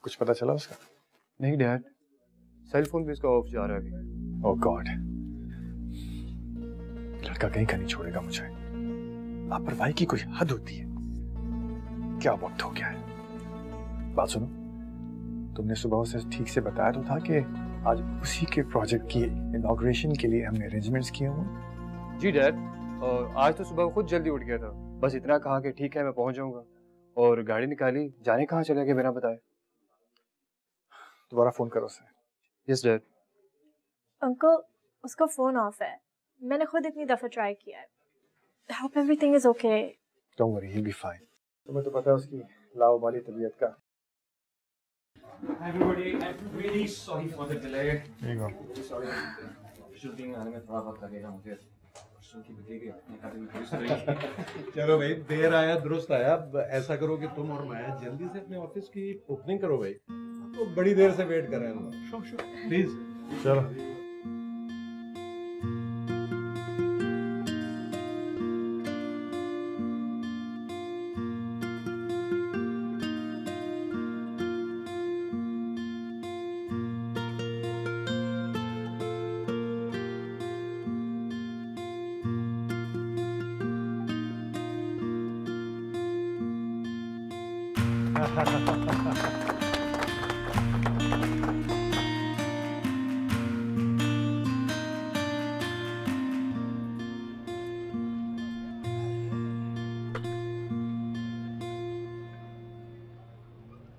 कुछ पता चला उसका? नहीं डैड, सेल फोन भी इसका ऑफ जा रहा है अभी। ओह गॉड, लड़का कहीं का नहीं छोड़ेगा मुझे। लापरवाही की कोई हद होती है। क्या वक्त हो गया है। बात सुनो, तुमने सुबह उसे ठीक से बताया तो था कि आज उसी के प्रोजेक्ट की इनॉग्रेशन के लिए हमने अरेंजमेंट्स किए हुए। जी डैड, आज तो सुबह खुद जल्दी उठ गया था। बस इतना कहा कि ठीक है मैं पहुंच जाऊंगा, और गाड़ी निकाली। जाने कहाँ चले गए बिना बताए। दोबारा फोन करो उसे। Yes dad. अंकल, उसका फोन ऑफ है। मैंने खुद इतनी दफा ट्राई किया है। I hope everything is okay. Don't worry, he'll be fine. तुम्हें तो पता है उसकी लावाबाली तबीयत का। Everybody, I'm really sorry for the delay. There you go. Really sorry. Shooting आने में थोड़ा वक्त लगेगा मुझे। की बतेगी अपने खाते चलो भाई, देर आया दुरुस्त आया। अब ऐसा करो कि तुम और मैं जल्दी से अपने ऑफिस की ओपनिंग करो भाई। तो बड़ी देर से वेट कर रहे हैं लोग। प्लीज चलो।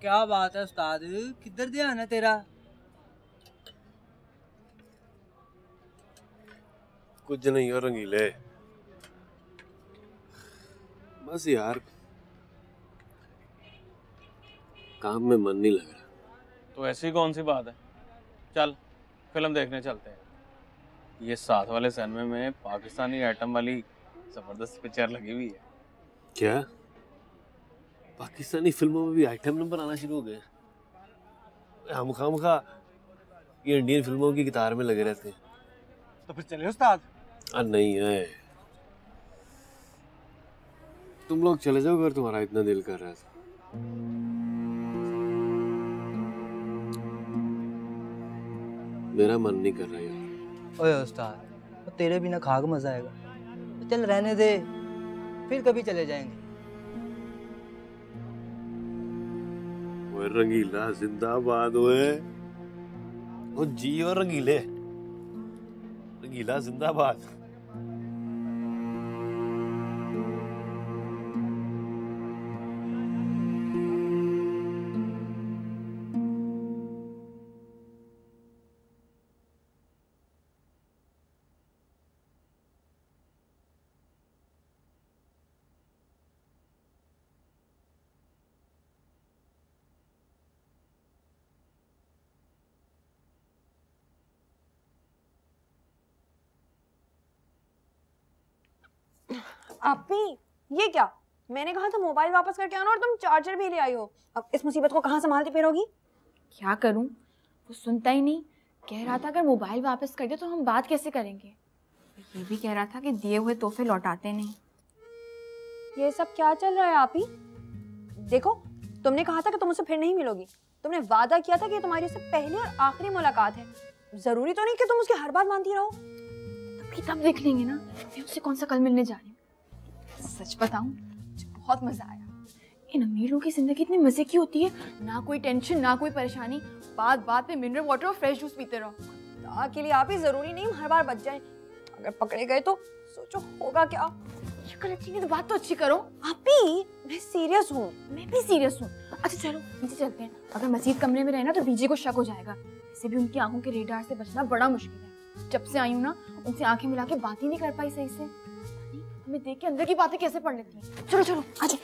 क्या बात है उस्ताद, किधर ध्यान है तेरा? कुछ नहीं हो रंगीले, बस यार काम में मन नहीं लग रहा। तो ऐसी कौन सी बात है, चल फिल्म देखने चलते हैं। ये साथ वाले सिनेमा में पाकिस्तानी आइटम वाली जबरदस्त पिक्चर लगी हुई है। क्या पाकिस्तानी फिल्मों में भी आइटम नंबर आना शुरू हो गए? हम खामखा ये इंडियन फिल्मों की कतार में लगे रहते हैं। तो फिर चले उस्ताद। नहीं है, तुम लोग चले जाओ अगर तुम्हारा इतना दिल कर रहा था। मेरा मन नहीं कर रहा यार। ओए उस्ताद, तो तेरे बिना खाक मजा आएगा। तो चल रहने दे, फिर कभी चले जाएंगे। ओए रंगीला जिंदाबाद। ओए ओ जी और रंगीले, रंगीला जिंदाबाद। आपी, ये क्या? मैंने कहा था मोबाइल वापस करके आना और तुम चार्जर भी ले आई हो। अब इस मुसीबत को कहाँ संभालती फिरोगी? क्या करूं, वो सुनता ही नहीं। कह रहा था अगर मोबाइल वापस कर दे तो हम बात कैसे करेंगे। ये भी कह रहा था कि दिए हुए तोहफे लौटाते नहीं। ये सब क्या चल रहा है आपी? देखो, तुमने कहा था कि तुम उससे फिर नहीं मिलोगी। तुमने वादा किया था कि तुम्हारी उससे पहली और आखिरी मुलाकात है। जरूरी तो नहीं कि तुम उसकी हर बात मानती रहो। तब देख लेंगे ना, मैं उससे कौन सा कल मिलने जा रही हूँ। सच बताऊं, मुझे बहुत मजा आया। इन अमीर लोगों की जिंदगी इतनी मजे की होती है, ना कोई टेंशन ना कोई परेशानी, बात बात पे मिनरल वाटर और फ्रेश जूस पीते रहो। खुदा के लिए आप ही, जरूरी नहीं हर बार बच जाए। अगर पकड़े गए तो सोचो होगा क्या। शक्ल अच्छी नहीं तो बात तो अच्छी करो। आप ही, मैं सीरियस हूँ। मैं भी सीरियस हूँ। अच्छा चलो नीचे चलते हैं। अगर मजीद कमरे में रहे ना तो बीजे को शक हो जाएगा। वैसे भी उनकी आंखों के रेडार से बचना बड़ा मुश्किल है। जब से आई हूँ ना, उनसे आंखें मिला के बात ही नहीं कर पाई सही से। हमें देख के अंदर की बातें कैसे पढ़ लेती हैं। चलो चलो आ जाओ।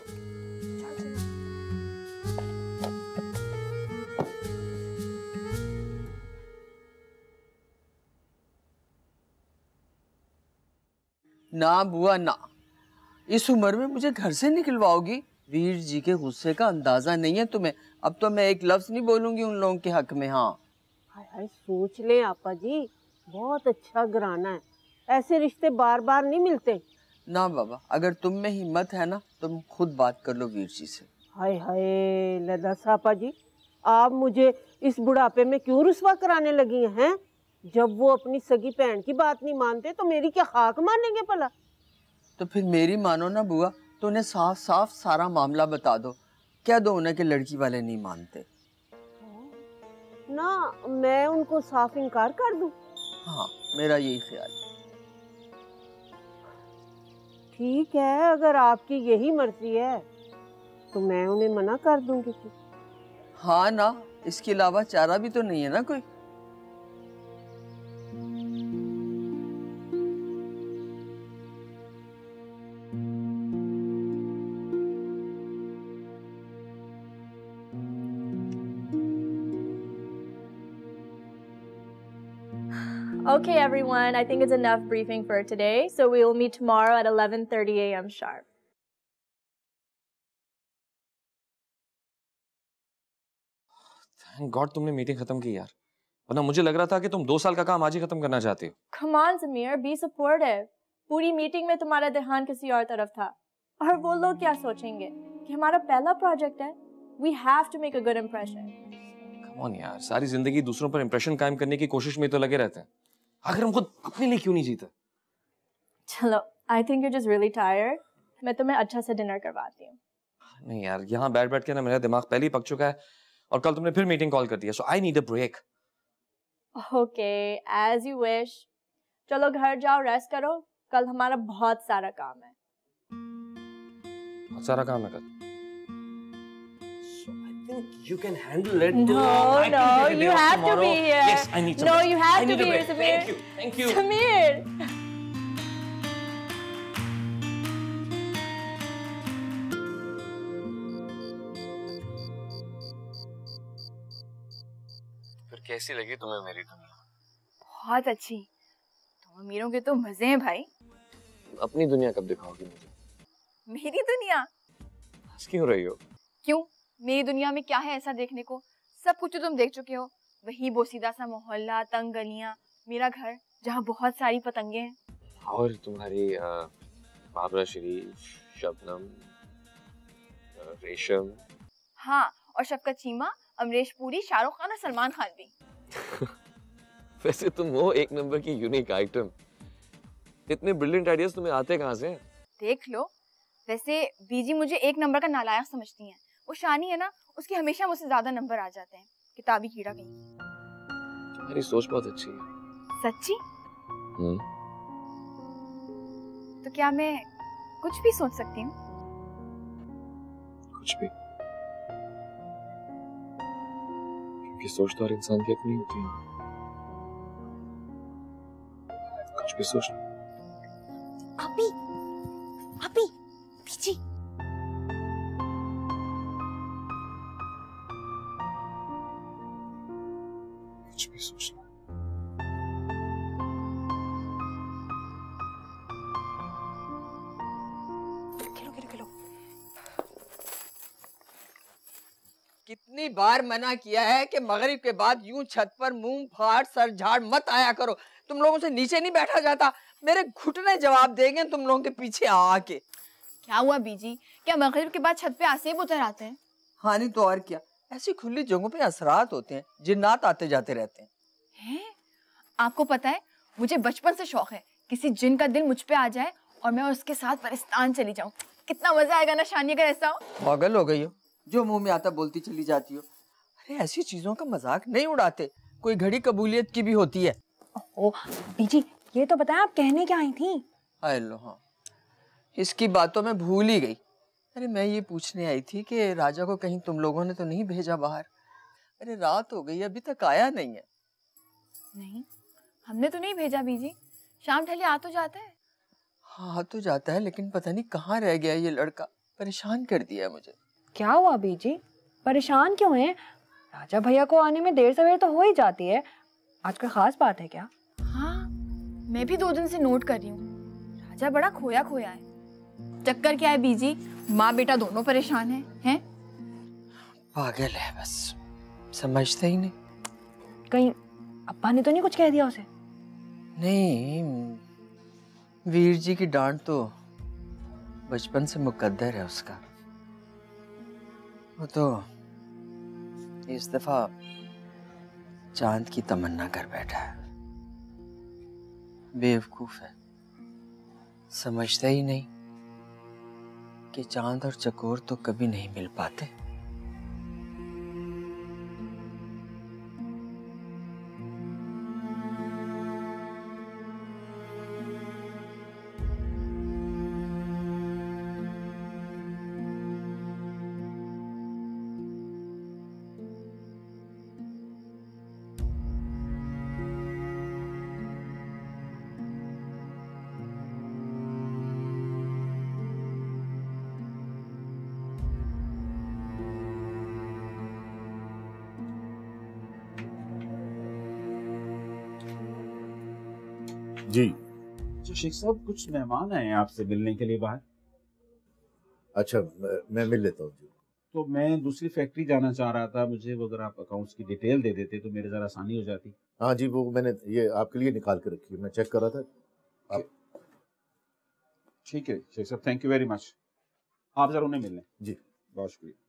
ना बुआ ना, इस उम्र में मुझे घर से निकलवाओगी? वीर जी के गुस्से का अंदाजा नहीं है तुम्हें। अब तो मैं एक लफ्ज नहीं बोलूंगी उन लोगों के हक में। हाँ हाय हाय, सोच ले आपा जी, बहुत अच्छा घराना है। ऐसे रिश्ते बार बार नहीं मिलते। ना बाबा, अगर तुम में हिम्मत है ना, तुम खुद बात कर लो वीर जी से। हाय हाय लदा सापा जी, आप मुझे इस बुढ़ापे में क्यों रुस्वा कराने लगी हैं? जब वो अपनी सगी बहन की बात नहीं मानते तो मेरी क्या खाक मानेंगे भला? तो फिर मेरी मानो ना बुआ, तो उन्हें साफ साफ सारा मामला बता दो। क्या दो उन्हें कि लड़की वाले नहीं मानते? ना मैं उनको साफ इनकार कर दूं? हाँ, मेरा यही ख्याल है। ठीक है, अगर आपकी यही मर्जी है तो मैं उन्हें मना कर दूंगी। हाँ ना, इसके अलावा चारा भी तो नहीं है ना कोई। Okay, everyone, I think it's enough briefing for today. So we will meet tomorrow at 11:30 a.m. sharp. Thank God तुमने मीटिंग खत्म की यार, वरना मुझे लग रहा था कि तुम 2 साल का काम आज ही खत्म करना चाहते हो। Come on, Samir, be supportive. पूरी मीटिंग में तुम्हारा ध्यान किसी और तरफ था, और वो लोग क्या सोचेंगे कि हमारा पहला प्रोजेक्ट है। We have to make a good impression. Come on यार, सारी जिंदगी दूसरों पर इंप्रेशन कायम करने की कोशिश में तो लगे रहते हैं, आखिर हम खुद अपने लिए क्यों नहीं जीते? चलो, I think you're just really tired. मैं तुम्हें अच्छा से डिनर करवाती हूँ। नहीं यार, यहाँ बैठ बैठ के ना मेरा दिमाग पहले ही पक चुका है, और कल तुमने फिर मीटिंग कॉल कर दिया, so I need a break. Okay, as you wish. चलो घर जाओ, रेस्ट करो, कल हमारा बहुत सारा काम है। बहुत सारा काम है कल। You can handle it. No, you have to be here. Yes, I need some No, rest. you have I to need be a here, break. Samir. Thank you. Samir. फिर कैसी लगी तुम्हें मेरी दुनिया? बहुत अच्छी। तुम अमीरों के तो मजे हैं भाई। अपनी दुनिया कब दिखाओगी मुझे? मेरी दुनिया? हंस क्यों रही हो? क्यों? मेरी दुनिया में क्या है ऐसा देखने को? सब कुछ तो तुम देख चुके हो। वही बोसीदा सा मोहल्ला, तंग गलियां, मेरा घर जहाँ बहुत सारी पतंगे हैं। और तुम्हारी बाबरा शरीफ, शबनम, रेशम। हाँ, और शफकत चीमा, अमरीश पुरी, शाहरुख खान और सलमान खान भी। वैसे तुम हो एक नंबर की यूनिक आइटम। इतने ब्रिलियंट आइडियाज तुम्हें आते कहाँ से? देख लो। वैसे बीजी मुझे एक नंबर का नालायक समझती हैं। वो शानी है ना, उसके हमेशा मुझसे ज्यादा नंबर आ जाते हैं। किताबी कीड़ा कहीं। तुम्हारी सोच बहुत अच्छी है। सच्ची? तो क्या मैं कुछ भी सोच सकती हूँ? कुछ भी, क्योंकि सोच तो हर इंसान की अपनी होती है। कुछ भी सोच। अभी पीछे। कुछ भी सोचना। खेलो। कितनी बार मना किया है कि मगरिब के बाद यूं छत पर मुंह फाड़ सर झाड़ मत आया करो। तुम लोगों से नीचे नहीं बैठा जाता। मेरे घुटने जवाब देंगे तुम लोगों के पीछे आके। क्या हुआ बीजी? क्या मगरिब के बाद छत पे आसेब उतर आते हैं? हाँ नहीं तो और क्या। ऐसी खुली जगहों पे असरात होते हैं, जिन्नात आते जाते रहते हैं। हैं? आपको पता है, मुझे बचपन से शौक है किसी जिन का दिल मुझ पे आ जाए और मैं उसके साथ पाकिस्तान चली जाऊं। कितना मजा आएगा ना शानी अगर ऐसा हो। पागल हो गई हो, जो मुंह में आता बोलती चली जाती हो। अरे ऐसी चीजों का मजाक नहीं उड़ाते, कोई घड़ी कबूलियत की भी होती है। ओ बीजी, ये तो बताएं आप कहने क्या आई थी? हेलो, हाँ, इसकी बातों में भूल ही गई। अरे मैं ये पूछने आई थी कि राजा को कहीं तुम लोगों ने तो नहीं भेजा बाहर? अरे रात हो गई, अभी तक आया नहीं है। नहीं, हमने तो नहीं भेजा बीजी। शाम ढले आ तो जाता है। हाँ तो जाता है, लेकिन पता नहीं कहाँ रह गया ये लड़का। परेशान कर दिया मुझे। क्या हुआ बीजी, परेशान क्यों हैं? राजा भैया को आने में देर सवेर तो हो ही जाती है। आज कोई खास बात है क्या? हाँ, मैं भी 2 दिन से नोट कर रही हूँ। राजा बड़ा खोया खोया है। चक्कर क्या है बीजी? माँ बेटा दोनों परेशान हैं? पागल है बस, समझते ही नहीं। कहीं अब्बा ने तो नहीं कुछ कह दिया उसे? नहीं, वीर जी की डांट तो बचपन से मुकद्दर है उसका। वो तो इस दफा चांद की तमन्ना कर बैठा है। बेवकूफ है, समझता ही नहीं कि चांद और चकोर तो कभी नहीं मिल पाते। जी तो शेख साहब, कुछ मेहमान आए हैं आपसे मिलने के लिए बाहर। अच्छा, मैं मिल लेता हूँ जी। तो मैं दूसरी फैक्ट्री जाना चाह रहा था, मुझे वो अगर आप अकाउंट्स की डिटेल दे देते तो मेरे ज़रा आसानी हो जाती। हाँ जी, वो मैंने ये आपके लिए निकाल के रखी है, मैं चेक कर रहा था। आप ठीक है शेख साहब, थैंक यू वेरी मच। आप ज़रा उन्हें मिल लें। जी, बहुत शुक्रिया।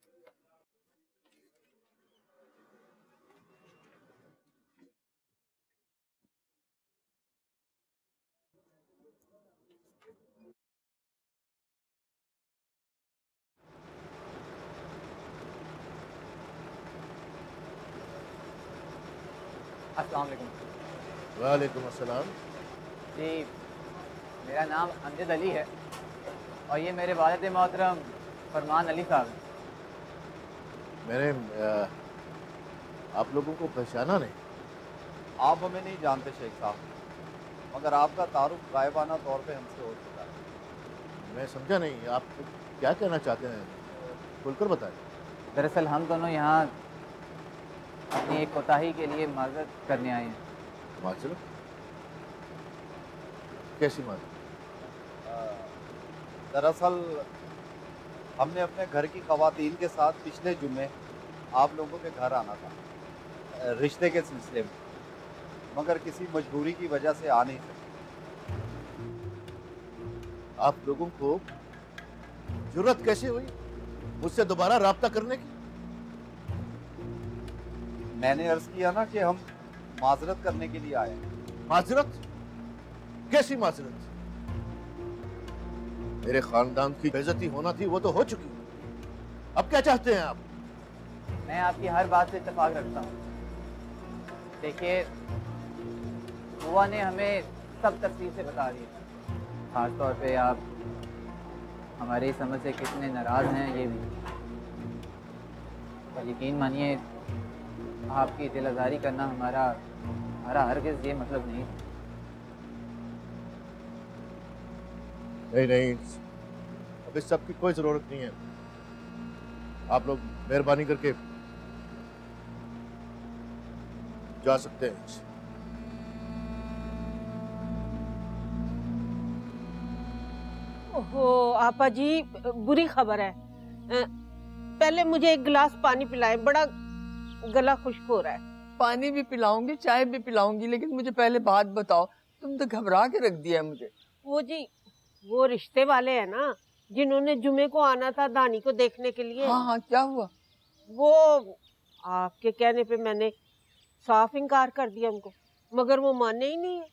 अस्सलाम वालेकुम। वालेकुम अस्सलाम। जी, मेरा नाम अमजद अली है और ये मेरे वालिद मोहतरम फरमान अली साहब हैं। मैंने आप लोगों को पहचाना नहीं। आप हमें नहीं जानते शेख साहब, मगर आपका तारुफ गायबाना तौर पे हमसे हो चुका है। मैं समझा नहीं, आप क्या कहना चाहते हैं, खुलकर बताएं। दरअसल हम दोनों यहाँ अपनी एक कोताही के लिए माजरत करने आए हैं। माजरत? कैसी माजरत? दरअसल हमने अपने घर की ख़वातीन के साथ पिछले जुम्मे आप लोगों के घर आना था रिश्ते के सिलसिले में, मगर किसी मजबूरी की वजह से आ नहीं सके। आप लोगों को जुर्रत कैसे हुई मुझसे दोबारा राब्ता करने की? मैंने अर्ज किया ना कि हम माजरत करने के लिए आए हैं। माजरत? कैसी माजरत? मेरे खानदान की बेइज्जती होना थी, वो तो हो चुकी। अब क्या चाहते हैं आप? मैं आपकी हर बात से इत्तेफाक रखता हूँ। देखिए, बुआ ने हमें सब तफसील से बता दिया, खास तौर पे आप हमारी समझ से कितने नाराज़ हैं ये भी। पर यकीन मानिए, आपकी दिल आज़ारी करना हमारा हरगिज़ ये मतलब नहीं। नहीं, अब इस सब की कोई ज़रूरत नहीं है। आप लोग मेहरबानी करके जा सकते हैं। ओहो आपा जी, बुरी खबर है। पहले मुझे एक गिलास पानी पिलाएं, बड़ा गला खुश्क हो रहा है। पानी भी पिलाऊंगी, चाय भी पिलाऊंगी, लेकिन मुझे पहले बात बताओ, तुम तो घबरा के रख दिया है मुझे। वो जी, वो रिश्ते वाले हैं ना, जिन्होंने जुमे को आना था दानी को देखने के लिए। हाँ, क्या हुआ? वो आपके कहने पे मैंने साफ इनकार कर दिया उनको, मगर वो माने ही नहीं है।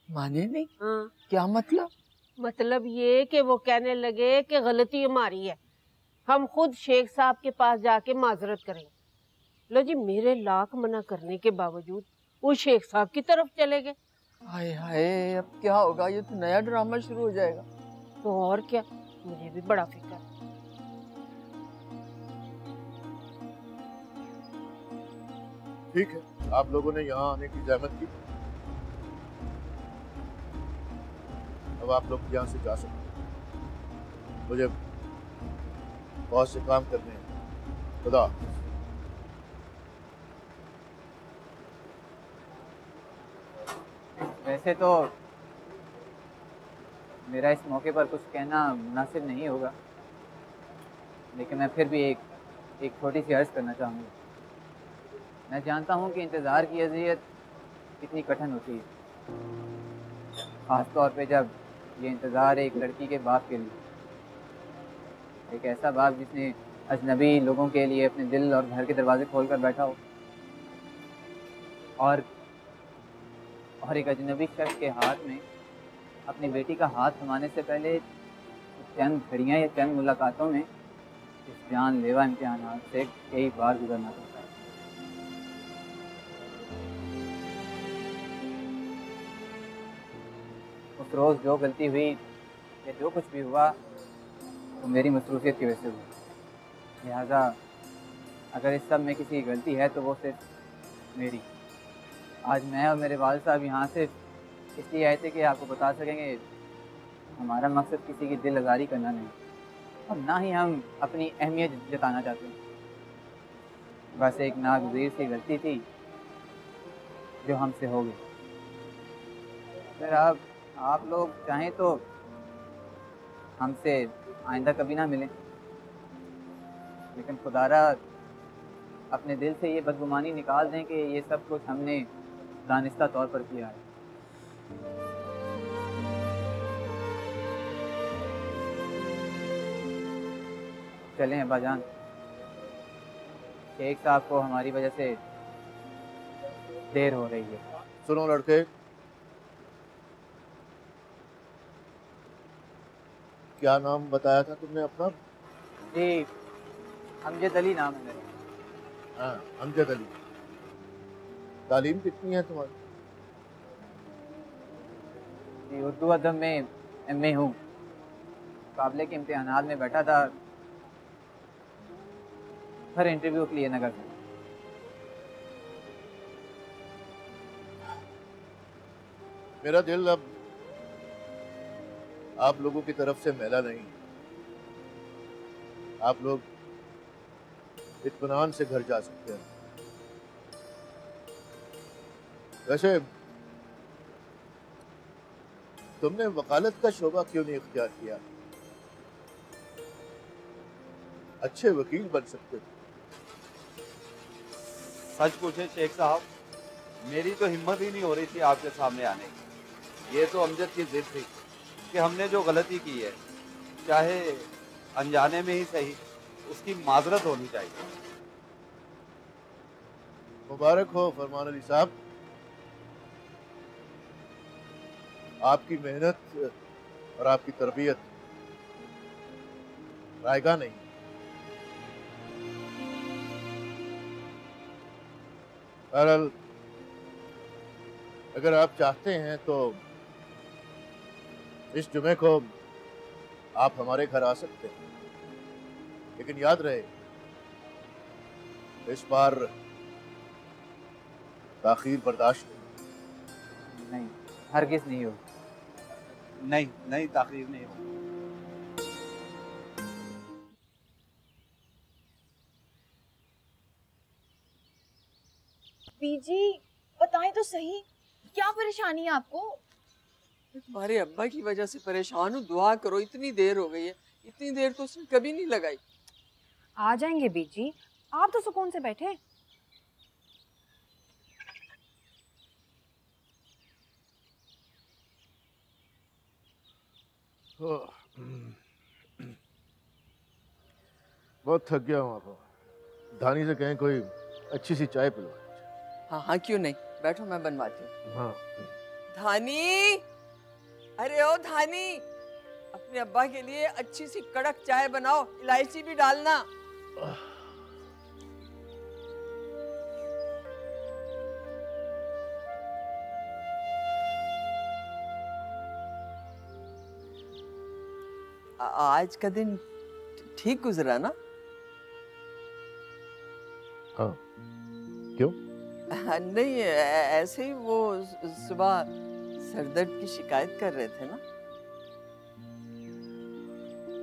माने नहीं? हाँ। क्या मतलब? मतलब ये कि वो कहने लगे कि गलती हमारी है, हम खुद शेख साहब के पास जाके माजरत करेंगे। लो जी, मेरे लाख मना करने के बावजूद वो शेख साहब की तरफ चले गए। हाय हाय, अब क्या होगा? ये तो नया ड्रामा शुरू हो जाएगा। तो और क्या, मुझे भी बड़ा फिक्र है। ठीक है, आप लोगों ने यहाँ आने की जहमत की, अब आप लोग यहाँ से जा सकते हैं। मुझे बहुत से काम करने हैं। खुदा। वैसे तो मेरा इस मौके पर कुछ कहना मुनासिब नहीं होगा, लेकिन मैं फिर भी एक छोटी सी अर्ज़ करना चाहूँगा। मैं जानता हूँ कि इंतज़ार की अज़ियत कितनी कठिन होती है, ख़ास तौर पे जब ये इंतज़ार एक लड़की के बाप के लिए, एक ऐसा बाप जिसने अजनबी लोगों के लिए अपने दिल और घर के दरवाजे खोल कर बैठा हो, और एक अजनबी शख्स के हाथ में अपनी बेटी का हाथ थमाने से पहले चंद घड़ियाँ या चंद मुलाकातों में इस जानलेवा इम्तिहान से कई बार गुजरना पड़ता है। उस रोज़ जो गलती हुई या जो कुछ भी हुआ वो मेरी मसरूफियत की वजह से हुई। लिहाजा अगर इस सब में किसी की गलती है तो वो सिर्फ मेरी। आज मैं और मेरे वालिद साहब यहाँ से इसलिए आए थे कि आपको बता सकेंगे हमारा मकसद किसी की दिल आज़ारी करना नहीं, और ना ही हम अपनी अहमियत जताना चाहते हैं। बस एक नागज़ीर सी गलती थी जो हमसे हो गई। फिर आप लोग चाहें तो हमसे आइंदा कभी ना मिलें, लेकिन खुदारा अपने दिल से ये बदगुमानी निकाल दें कि ये सब कुछ हमने दानिस्ता तौर पर किया है। चलें अब्बाजान, शेख साहब को हमारी वजह से देर हो रही है। सुनो लड़के, क्या नाम बताया था तुमने अपना? जी अमजद अली नाम है मेरा। हाँ, अमजद अली। तालीम कितनी है तुम्हारी? जी उर्दू अदब में MA हूँ। मुकाबले के इम्तिहानात में बैठा था, हर इंटरव्यू के लिए नगर से। मेरा दिल अब आप लोगों की तरफ से मैला नहीं। आप लोग इत्मीनान से घर जा सकते हैं। वैसे तुमने वकालत का शोबा क्यों नहीं इख्तियार किया? अच्छे वकील बन सकते थे। सच पूछे शेख साहब, मेरी तो हिम्मत ही नहीं हो रही थी आपके सामने आने की। ये तो अमजद की जिद थी कि हमने जो गलती की है, चाहे अनजाने में ही सही, उसकी माजरत होनी चाहिए। मुबारक हो फरमान अली साहब, आपकी मेहनत और आपकी तरबियत रायगा नहीं। बहरहाल अगर आप चाहते हैं तो इस जुमे को आप हमारे घर आ सकते हैं, लेकिन याद रहे इस बार ताखीर बर्दाश्त नहीं, हरगिज़ नहीं हो। नहीं ताखीर नहीं हो। बीजी बताएं तो सही, क्या परेशानी है आपको? तुम्हारे अब्बा की वजह से परेशान हूँ, दुआ करो। इतनी देर हो गई है, इतनी देर तो उसने कभी नहीं लगाई। आ जाएंगे बीजी, आप तो सुकून से बैठे। बहुत थक गया हूँ। आप धानी से कहें कोई अच्छी सी चाय पिलवा। हाँ क्यों नहीं, बैठो मैं बनवाती हूँ। हाँ। धानी, अरे ओ धानी, अपने अब्बा के लिए अच्छी सी कड़क चाय बनाओ, इलायची भी डालना। आज का दिन ठीक गुजरा ना? हाँ, क्यों? नहीं ऐसे ही, वो सुबह सरदर्द की शिकायत कर रहे थे ना?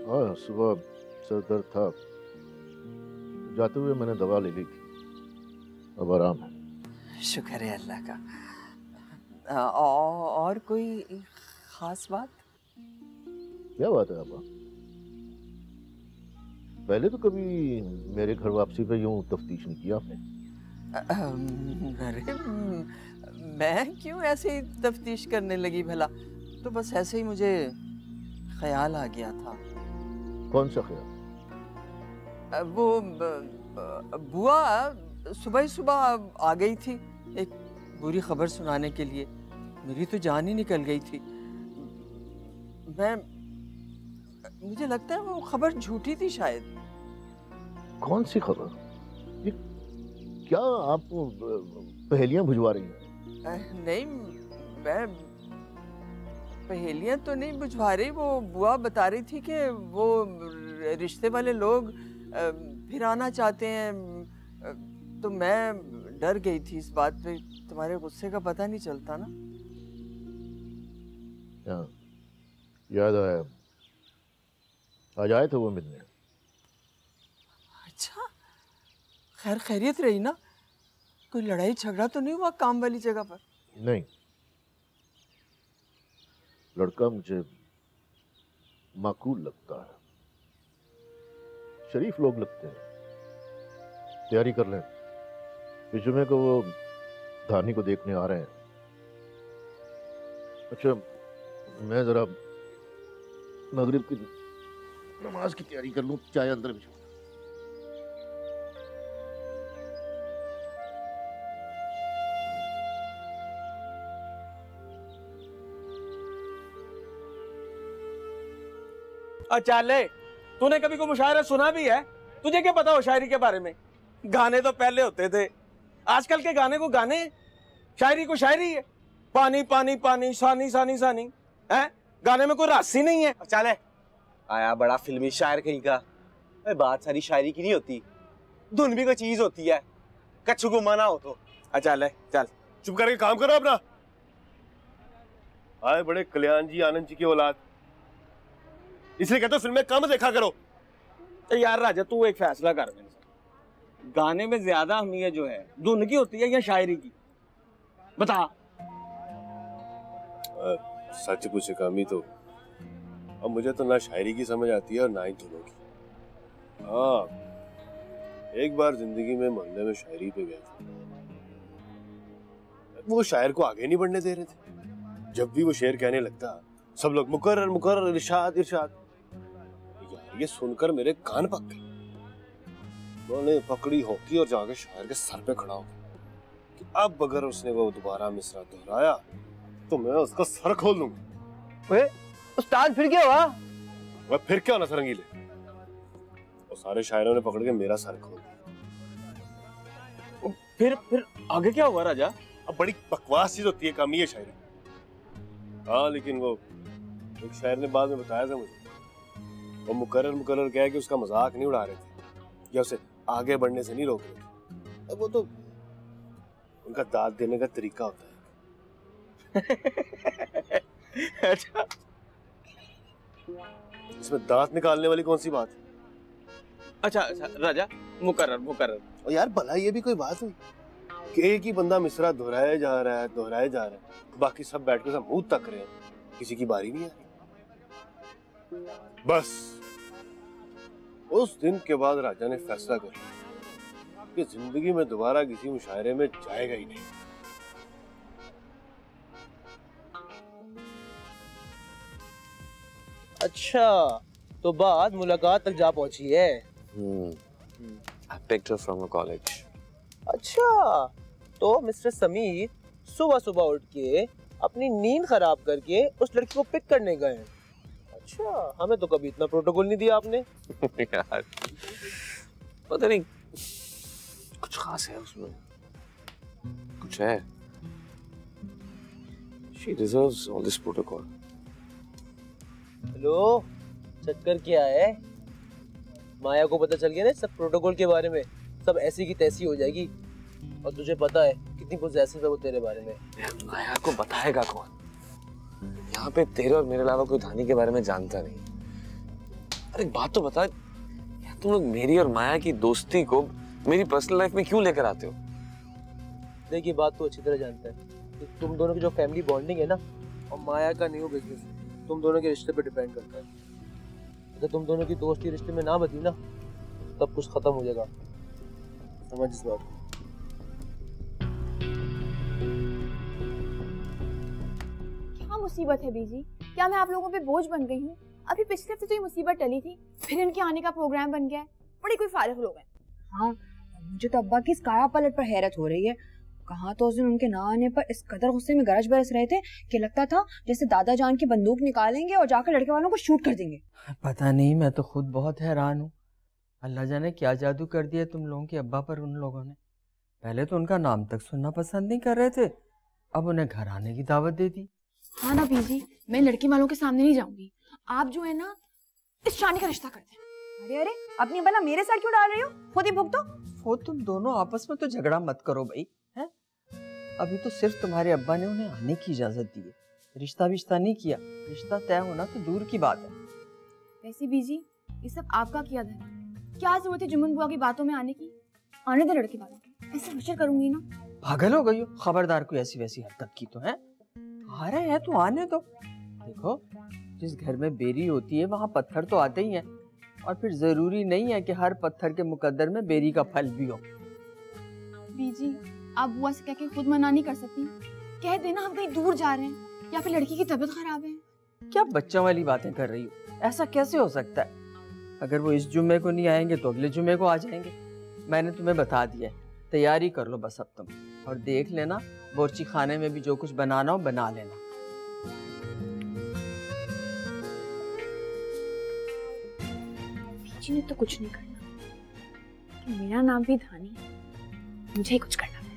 हाँ, सुबह सर दर्द था, जाते हुए मैंने दवा ले ली थी, अब आराम है। शुक्र है अल्लाह का। और कोई खास बात? क्या बात है आपा? पहले तो कभी मेरे घर वापसी पे यूं तफ्तीश नहीं किया आपने। अरे मैं क्यों ऐसे ही तफ्तीश करने लगी भला? तो बस ऐसे ही मुझे ख्याल आ गया था। कौन सा ख्याल? वो बुआ सुबह ही सुबह आ गई थी एक बुरी खबर सुनाने के लिए। मेरी तो जान ही निकल गई थी। मुझे लगता है वो खबर झूठी थी शायद। कौन सी खबर? ये क्या आप पहेलियां बुझवा रही हैं? नहीं, मैं पहेलियां तो नहीं बुझवा रही। वो बुआ बता रही थी कि वो रिश्ते वाले लोग फिर आना चाहते हैं, तो मैं डर गई थी इस बात पे। तुम्हारे गुस्से का पता नहीं चलता ना। याद आया, आज आए थे वो मिलने। अच्छा, खैर खैरियत रही ना? कोई लड़ाई झगड़ा तो नहीं हुआ काम वाली जगह पर? नहीं, लड़का मुझे माकूल लगता है, शरीफ लोग लगते हैं। तैयारी कर लें, इस जुमे को वो धानी को देखने आ रहे हैं। अच्छा, मैं जरा मगरिब की नमाज की तैयारी कर लूं, चाय अंदर भी। अच्छा ले, तूने कभी कोई मुशायरा सुना भी है? तुझे क्या पता हो शायरी के बारे में? गाने तो पहले होते थे, आजकल के गाने को गाने, शायरी को शायरी है। पानी पानी पानी, सानी सानी सानी, है गाने में कोई रस ही नहीं है। चले आया बड़ा फिल्मी शायर कहीं का। बात सारी शायरी की नहीं होती, धुन भी कोई चीज होती है। कच्छु को मना हो तो अच्छा ले चल, चुप करके काम करो अपना। आए बड़े कल्याण जी आनंद जी की औलाद, इसलिए कहते हो फिल्में कम देखा करो। तो यार राजा, तू एक फैसला कर मेरे साथ। गाने में ज्यादा अहमियत जो है धुन की होती है या शायरी की? बता। सच पूछे कामी तो अब मुझे तो ना शायरी की समझ आती है और ना ही धुनों की। हाँ, एक बार जिंदगी में मोहल्ले में शायरी पे गया था। वो शायर को आगे नहीं बढ़ने दे रहे थे। जब भी वो शेर कहने लगता, सब लोग मुकर्रर मुकर्रर, इरशाद इरशाद। यार ये सुनकर मेरे कान पक गए। मैंने पकड़ी हॉकी और जाके शायर के सर पे खड़ा हो गया कि अब अगर उसने वो दोबारा मिसरा दोहराया तो मैं उसका सर खोल दूंगा। उस्ताद फिर क्या हुआ? वह फिर क्या होना सरंगीले? और सारे शायरों ने पकड़ के मेरा सर खोल दिया। फिर आगे क्या हुआ राजा? अब बड़ी बकवास चीज होती है कामी ये शायरी। हाँ, लेकिन वो एक शायर ने बाद में बताया था मुझे, वो मुकर्रर मुकर्रर कह के उसका मजाक नहीं उड़ा रहे थे या उसे आगे बढ़ने से नहीं रोक रहे थे। अब वो तो उनका दाद देने का तरीका होता है। अच्छा, इसमें दांत निकालने वाली कौन सी बात है? अच्छा अच्छा राजा, मुकर्रर मुकर्रर। और यार भला ये भी कोई बात हुई कि एक ही बंदा मिसरा दोहराया जा रहा है, बाकी सब बैठ के सब मुंह तक रहे हैं, किसी की बारी नहीं है। बस उस दिन के बाद राजा ने फैसला कर लिया कि जिंदगी में दोबारा किसी मुशायरे में जाएगा ही नहीं। अच्छा, तो बात मुलाकात तक जा पहुंची है। I picked her from a college. अच्छा, तो मिस्टर समीर सुबह सुबह उठ के अपनी नींद खराब करके उस लड़की को पिक करने गए। अच्छा, हमें तो कभी इतना प्रोटोकॉल नहीं दिया आपने। यार पता नहीं, कुछ खास है उसमें, कुछ है। She deserves all this protocol. Hello, चक्कर क्या है? माया को पता चल गया ना सब प्रोटोकॉल के बारे में, सब ऐसी की तैसी हो जाएगी। और तुझे पता है कितनी पॉसेसिव है वो तेरे बारे में। माया को बताएगा कौन? यहाँ पे तेरे और मेरे अलावा कोई धानी के बारे में जानता नहीं। अरे बात तो बता, तुम लोग मेरी और माया की दोस्ती को मेरी पर्सनल लाइफ में क्यों लेकर आते हो? देखिए, बात तो अच्छी तरह जानता है कि तुम दोनों की जो फैमिली बॉन्डिंग है ना, और माया का न्यू बिजनेस तुम दोनों के रिश्ते पे डिपेंड करता है। अगर तुम दोनों की दोस्ती रिश्ते में ना बदली ना, तब कुछ खत्म हो जाएगा। समझ इस बात को। क्या मुसीबत है बीजी? क्या मैं आप लोगों पे बोझ बन गई हूँ? अभी पिछले हफ्ते तो ये मुसीबत टली थी, फिर इनके आने का प्रोग्राम बन गया है। बड़े कोई फारिग लोग हैं। हाँ, मुझे तो अब्बा की इस काया पलट पर हैरत हो रही है। कहाँ तो उस दिन उनके ना आने पर इस कदर गुस्से में गरज बरस रहे थे कि लगता था जैसे दादा जान की बंदूक निकालेंगे और जाकर लड़के वालों को शूट कर देंगे। पता नहीं, मैं तो खुद बहुत हैरान हूँ। अल्लाह जाने क्या जादू कर दिया तुम लोगों के अब्बा पर उन लोगों ने। पहले तो उनका नाम तक सुनना पसंद नहीं कर रहे थे, अब उन्हें घर आने की दावत दे दी। हाँ ना बीजी, मैं लड़के वालों के सामने नहीं जाऊंगी। आप जो है ना इस शानी का रिश्ता करते हैं। अरे अरे, अपनी बला मेरे सर क्यों डाल रही हो? खुद ही भुगतो। वो तुम दोनों आपस में तो झगड़ा मत करो भाई, हैं? अभी तो सिर्फ तुम्हारे अब्बा ने उन्हें आने की इजाजत दी है, रिश्ता नहीं किया। रिश्ता तय होना तो दूर की बात है। वैसे बीजी, ये सब आपका किया था, क्या जरूरत है जुम्मन बुआ की बातों में आने की? आने दे लड़के वालों को, ऐसे हशर करूंगी ना। पागल हो गई हो? खबरदार कोई ऐसी वैसी हरकत की तो है। आ रहे हैं तो आने दो। देखो, जिस घर में बेरी होती है वहाँ पत्थर तो आते ही हैं, और फिर जरूरी नहीं है कि हर पत्थर के मुकद्दर में बेरी का फल भी हो। बीजी, आप बुआ से कह के खुद मना नहीं कर सकती? कह देना हम कहीं दूर जा रहे हैं या फिर लड़की की तबीयत खराब है। क्या बच्चों वाली बातें कर रही हो? ऐसा कैसे हो सकता है? अगर वो इस जुम्मे को नहीं आएंगे तो अगले जुम्मे को आ जाएंगे। मैंने तुम्हें बता दिया है, तैयारी कर लो बस अब तुम, और देख लेना बोर्ची खाने में भी जो कुछ बनाना हो बना लेना। बीजी ने तो कुछ नहीं करना, कि मेरा नाम भी धानी है, मुझे ही कुछ करना पड़ेगा।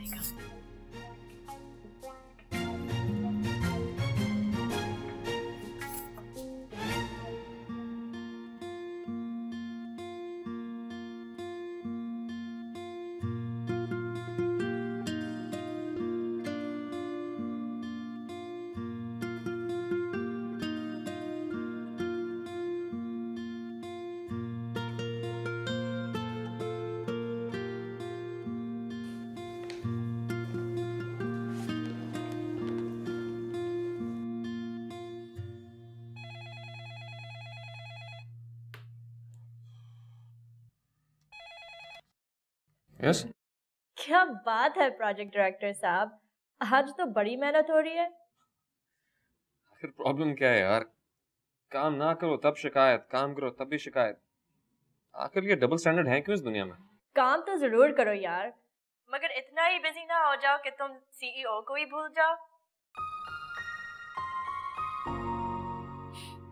यस, क्या बात है प्रोजेक्ट डायरेक्टर साहब, आज तो बड़ी मेहनत हो रही है। आखिर प्रॉब्लम क्या है यार? काम ना करो तब शिकायत, काम करो तब भी शिकायत। आखिर ये डबल स्टैंडर्ड है क्यों इस दुनिया में? काम तो जरूर करो यार, मगर इतना ही बिजी ना हो जाओ कि तुम सीईओ को ही भूल जाओ।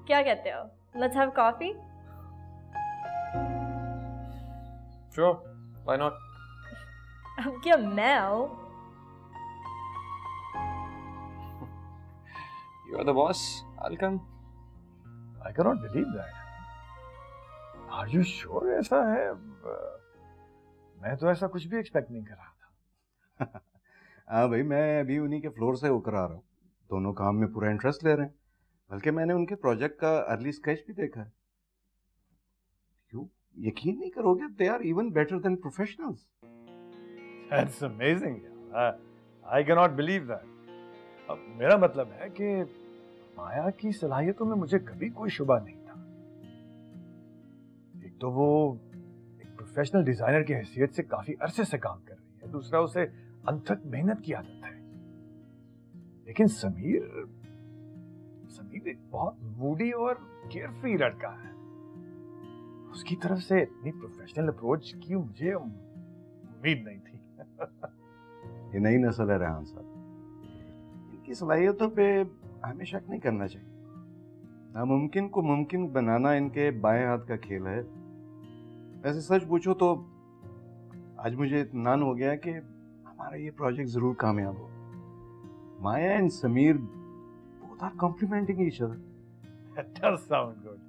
क्या कहते हो? Let's have coffee. Sure, why not? क्या मैं हूँ? You are the boss. I'll come. I cannot believe that. Are you sure ऐसा है? मैं तो ऐसा कुछ भी एक्सपेक्ट नहीं कर रहा था। हाँ भाई, मैं अभी उन्हीं के फ्लोर से होकर आ रहा हूँ। दोनों काम में पूरा इंटरेस्ट ले रहे हैं, बल्कि मैंने उनके प्रोजेक्ट का अर्ली स्केच भी देखा है। क्यों यकीन नहीं करोगे, they are even better than professionals. That's amazing. I cannot believe that. अब मेरा मतलब है कि माया की सलाहियतों में मुझे कभी कोई शुबा नहीं था। एक तो वो एक प्रोफेशनल डिजाइनर की हैसियत से काफी अरसे से काम कर रही है, दूसरा उसे अनथक मेहनत की आदत है। लेकिन समीर एक बहुत मूडी और केयरफ्री लड़का है। उसकी तरफ से इतनी प्रोफेशनल अप्रोच की मुझे उम्मीद नहीं थी। ये नई नस्ल है रेहान साहब, इनकी सलाहियतों पे हमें शक नहीं करना चाहिए। नामुमकिन को मुमकिन बनाना इनके बाएं हाथ का खेल है। वैसे सच पूछो तो आज मुझे इत्मीनान हो गया कि हमारा ये प्रोजेक्ट जरूर कामयाब हो। Maya and Sameer both are complimenting each other. That does sound good.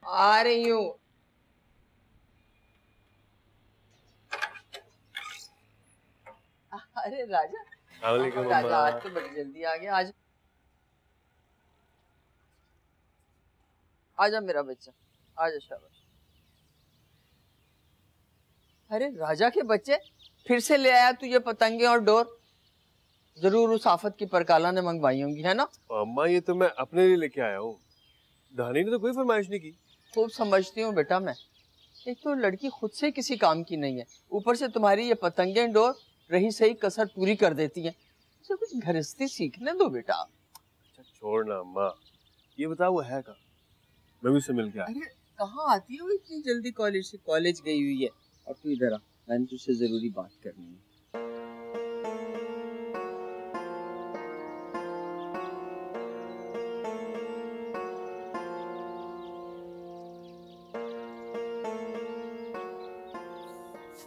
आ रही हूँ। अरे राजा, राजा आज तो बड़ी जल्दी आ गया। आज आजा मेरा बच्चा, आजा, शाबाश। अरे राजा के बच्चे, फिर से ले आया तू ये पतंगे और डोर? जरूर उस आफत की परकाला ने मंगवाई होंगी, है ना? अम्मा ये तो मैं अपने लिए लेके आया हूँ, धानी ने तो कोई फरमाइश नहीं की। खूब समझती हूँ बेटा मैं। एक तो लड़की खुद से किसी काम की नहीं है, ऊपर से तुम्हारी ये पतंगे डोर रही सही कसर पूरी कर देती है। तो कुछ घरस्ती सीखने दो बेटा। अच्छा छोड़ना अम्मा, ये बताओ वो है कहाँ? मैं भी उससे मिल के आया। अरे कहाँ आती है वो इतनी जल्दी कॉलेज से? कॉलेज गई हुई है। और तू इधर आ, मैंने तुझसे जरूरी बात करनी है।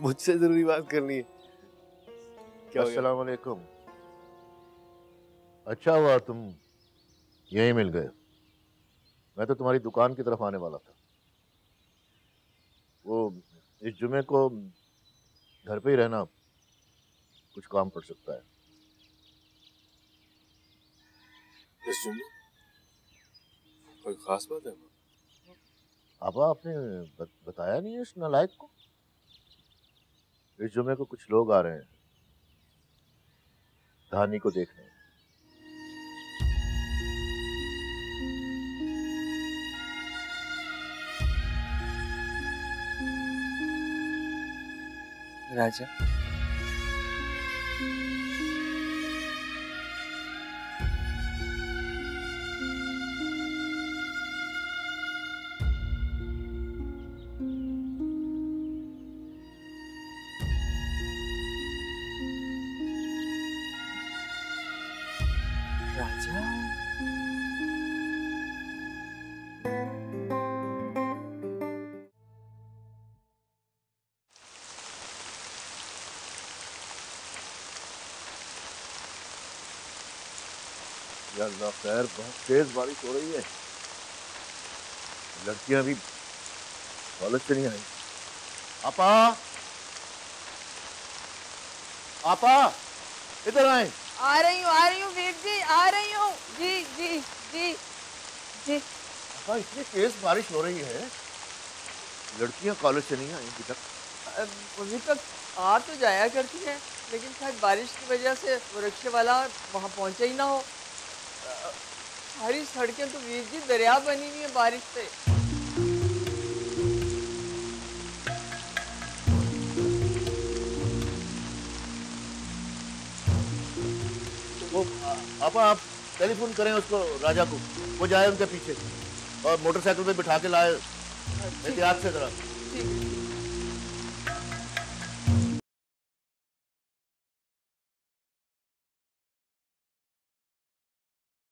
मुझसे जरूरी बात करनी है। क्या हो गया? अस्सलाम वालेकुम। अच्छा हुआ तुम यहीं मिल गए, मैं तो तुम्हारी दुकान की तरफ आने वाला था। वो इस जुमे को घर पे ही रहना, कुछ काम पड़ सकता है। इस जुमे कोई खास बात है? आपा आपने बताया नहीं है इस नालायक को? इस जुमे को कुछ लोग आ रहे हैं धानी को देखने। राजा, राजा, या अल्लाह खैर, बहुत तेज बारिश हो रही है। लड़कियां भी कॉलेज से नहीं आई। आपा, आपा इधर आए। आ रही हूँ वीर जी, आ रही हूँ। जी जी जी जी। आपा इतनी तेज बारिश हो रही है, लड़कियां कॉलेज से नहीं आई अभी तक। अभी तक आ तो जाया करती है, लेकिन शायद बारिश की वजह से वो रिक्शे वाला वहाँ पहुँचा ही ना हो। सारी सड़कें तो वीर जी दरिया बनी हुई है बारिश से। वो आपा आप टेलीफोन करें उसको, राजा को, वो जाए उनके पीछे और मोटरसाइकिल पे बिठा के लाए। एहतियात से जरा। ठीक है।